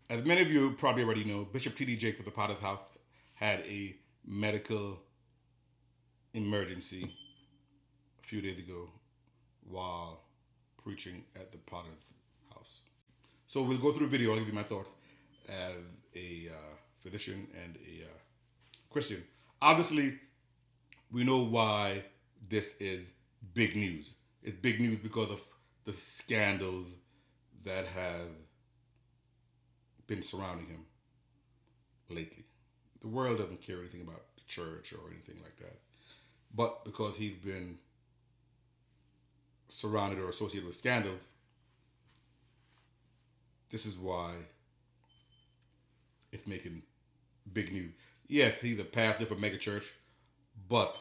As many of you probably already know, Bishop T.D. Jakes of the Potter's House had a medical emergency a few days ago while preaching at the Potter's House. So we'll go through the video. I'll give you my thoughts as a physician and a Christian. Obviously, we know why this is big news. It's big news because of the scandals that have been surrounding him lately. The world doesn't care anything about the church or anything like that. But because he's been surrounded or associated with scandals, this is why it's making big news. Yes, he's a pastor for mega church, but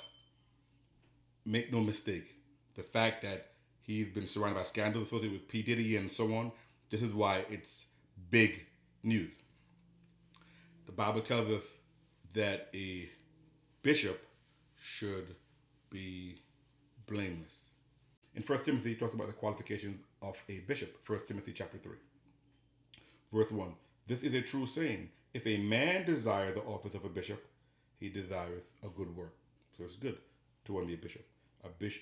make no mistake, the fact that he's been surrounded by scandals associated with P. Diddy and so on, this is why it's big news. The Bible tells us that a bishop should be blameless. In 1 Timothy, it talks about the qualifications of a bishop. 1 Timothy chapter 3. Verse 1. This is a true saying. If a man desire the office of a bishop, he desireth a good work. So it's good to want to be a bishop.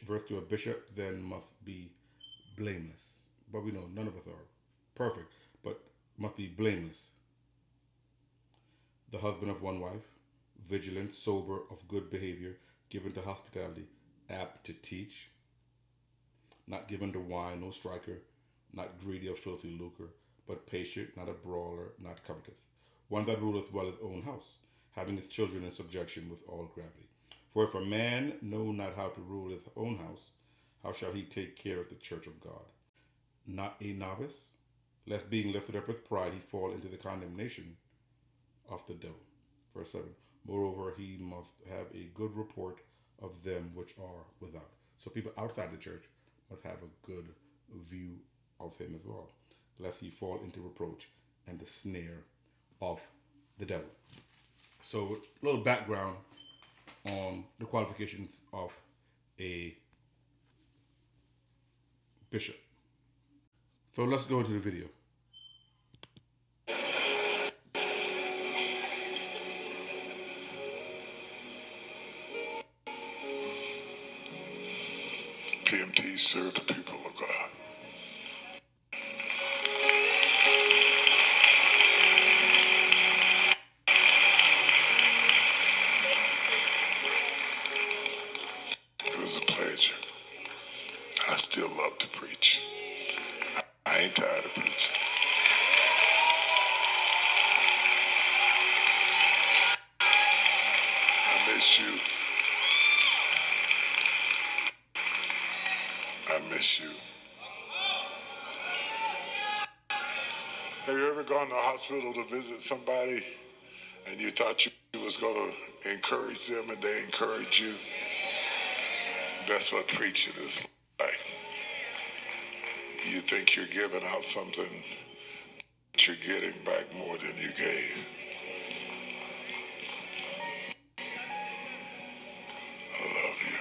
Verse 2, a bishop then must be blameless. But we know none of us are perfect, but must be blameless. The husband of one wife, vigilant, sober, of good behavior, given to hospitality, apt to teach, not given to wine, no striker, not greedy of filthy lucre, but patient, not a brawler, not covetous, one that ruleth well his own house, having his children in subjection with all gravity. For if a man know not how to rule his own house, how shall he take care of the church of God? Not a novice, lest being lifted up with pride he fall into the condemnation of the devil. Verse 7. Moreover, he must have a good report of them which are without. So people outside the church must have a good view of him as well, lest he fall into reproach and the snare of the devil. So a little background on the qualifications of a bishop. So let's go into the video. PMT serve the people of God. It was a pleasure. I still love to preach. I ain't tired of preaching. I miss you. I miss you. Have you ever gone to the hospital to visit somebody and you thought you was going to encourage them and they encourage you? That's what preaching is like. You think you're giving out something, but you're getting back more than you gave. I love you.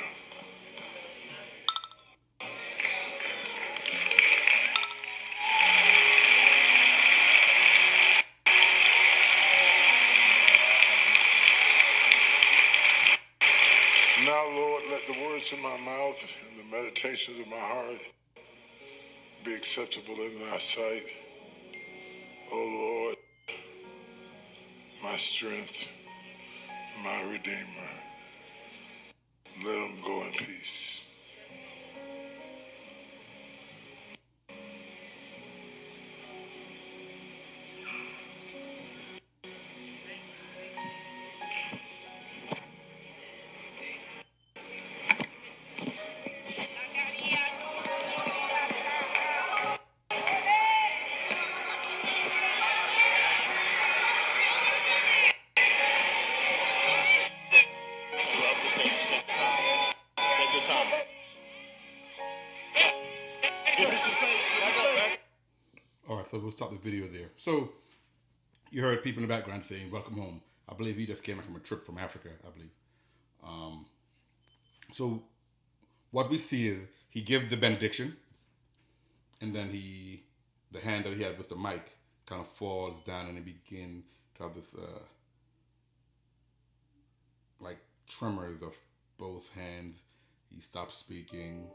Now, Lord, let the words of my mouth and the meditations of my heart be acceptable in thy sight. O Lord, my strength, my redeemer. Let them go in peace. All right, so we'll stop the video there. So you heard people in the background saying, welcome home. I believe he just came back from a trip from Africa, I believe. So what we see is he gives the benediction, and then the hand that he had with the mic, kind of falls down and they begin to have this like tremors of both hands. He stops speaking,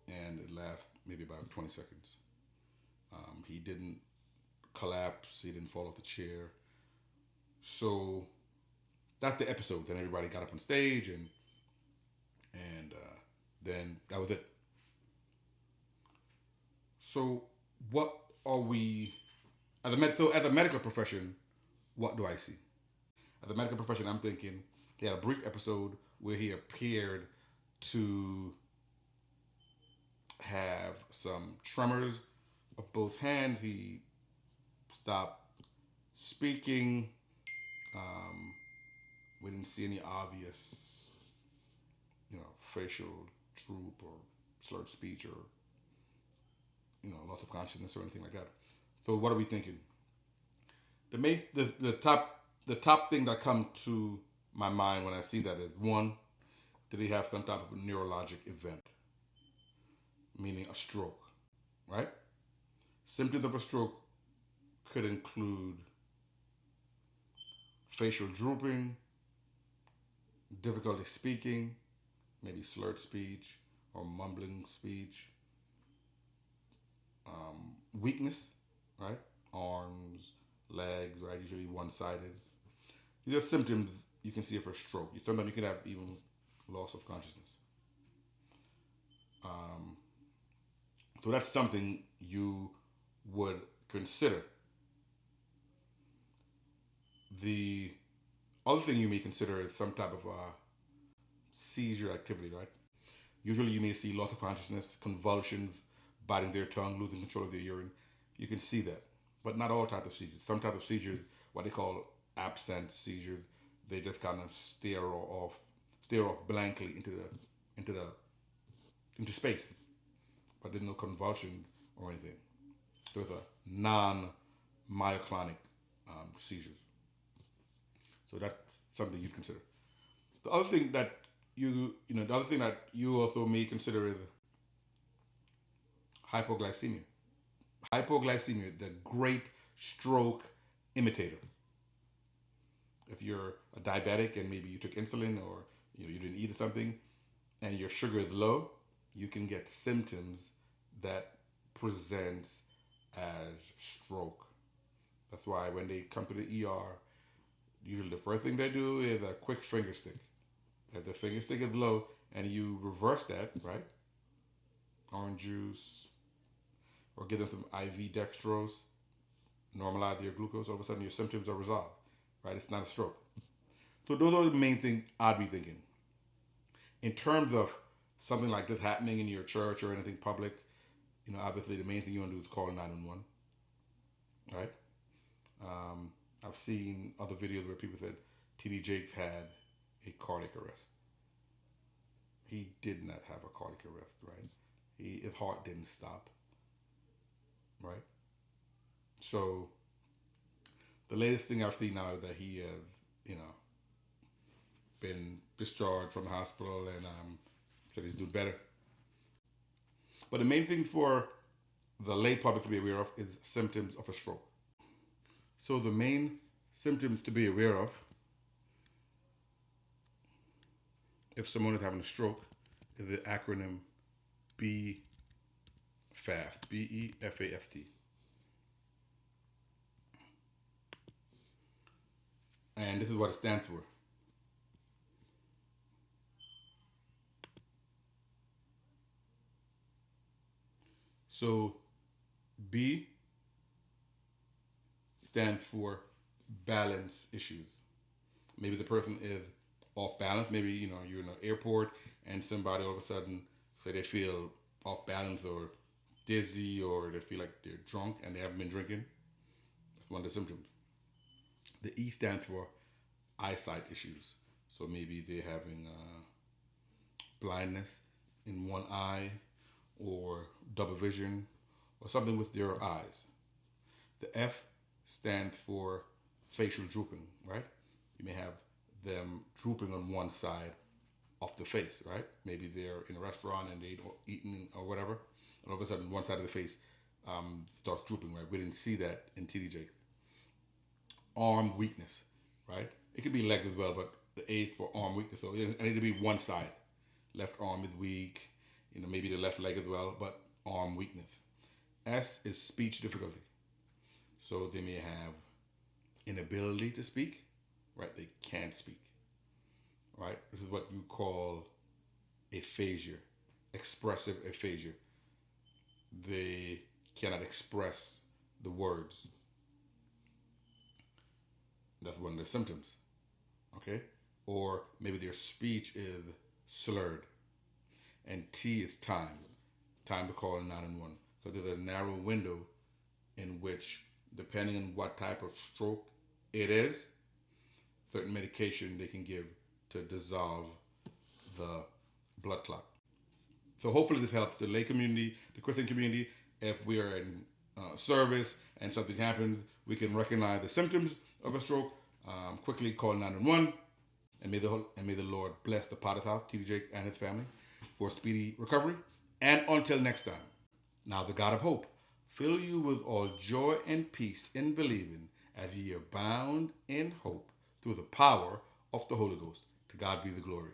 and it lasts maybe about 20 seconds. He didn't collapse. He didn't fall off the chair. So that's the episode. Then everybody got up on stage, and then that was it. So what are we as a medical profession? What do I see? As a medical profession, I'm thinking he had a brief episode where he appeared to have some tremors of both hands. He stopped speaking. We didn't see any obvious, facial droop or slurred speech or, loss of consciousness or anything like that. So what are we thinking? The top thing that come to my mind when I see that is, one, did he have some type of neurologic event, meaning a stroke, right? Symptoms of a stroke could include facial drooping, difficulty speaking, maybe slurred speech or mumbling speech, weakness, right? Arms, legs, right? Usually one-sided. These are symptoms you can see for stroke. Sometimes you can have even loss of consciousness. So that's something you would consider. The other thing you may consider is some type of seizure activity, right? Usually you may see loss of consciousness, convulsions, biting their tongue, losing control of their urine. You can see that, but not all types of seizures. Some type of seizures, what they call absent seizures, they just kind of stare off blankly into space, but there's no convulsion or anything. Those are non-myoclonic seizures. So that's something you'd consider. The other thing that you also may consider is hypoglycemia. Hypoglycemia, the great stroke imitator. If you're a diabetic and maybe you took insulin or you didn't eat something and your sugar is low, you can get symptoms that presents as stroke. That's why when they come to the ER, usually the first thing they do is a quick finger stick. If the finger stick is low and you reverse that, right? Orange juice, or give them some IV dextrose, normalize your glucose, all of a sudden your symptoms are resolved, right? It's not a stroke. So those are the main things I'd be thinking. In terms of something like this happening in your church or anything public, obviously the main thing you want to do is call 911, right? I've seen other videos where people said T.D. Jakes had a cardiac arrest. He did not have a cardiac arrest, right? His heart didn't stop, right? So the latest thing I've seen now is that he has, been discharged from the hospital and said he's doing better. But the main thing for the lay public to be aware of is symptoms of a stroke. So the main symptoms to be aware of if someone is having a stroke is the acronym BEFAST, BEFAST. And this is what it stands for. So B stands for balance issues. Maybe the person is off balance. Maybe you're in an airport and somebody all of a sudden say they feel off balance or dizzy or they feel like they're drunk and they haven't been drinking. That's one of the symptoms. The E stands for eyesight issues. So maybe they're having blindness in one eye or double vision or something with their eyes. The F stands for facial drooping, right? You may have them drooping on one side of the face, right? Maybe they're in a restaurant and they're eating or whatever, and all of a sudden one side of the face starts drooping, right? We didn't see that in TD Jakes. Arm weakness, right? It could be legs as well, but the A for arm weakness. So it need to be one side. Left arm is weak, maybe the left leg as well, but arm weakness. S is speech difficulty. So they may have inability to speak, right? They can't speak, right? This is what you call aphasia, expressive aphasia. They cannot express the words. That's one of the symptoms, okay? Or maybe their speech is slurred. And T is time to call 911. Because there's a narrow window in which, depending on what type of stroke it is, certain medication they can give to dissolve the blood clot. So hopefully this helps the lay community, the Christian community. If we are in service and something happens, we can recognize the symptoms of a stroke, quickly call 911, and may the Lord bless the Potter's House, TD Jake and his family, for speedy recovery. And until next time, now the God of hope fill you with all joy and peace in believing, as ye abound in hope through the power of the Holy Ghost. To God be the glory.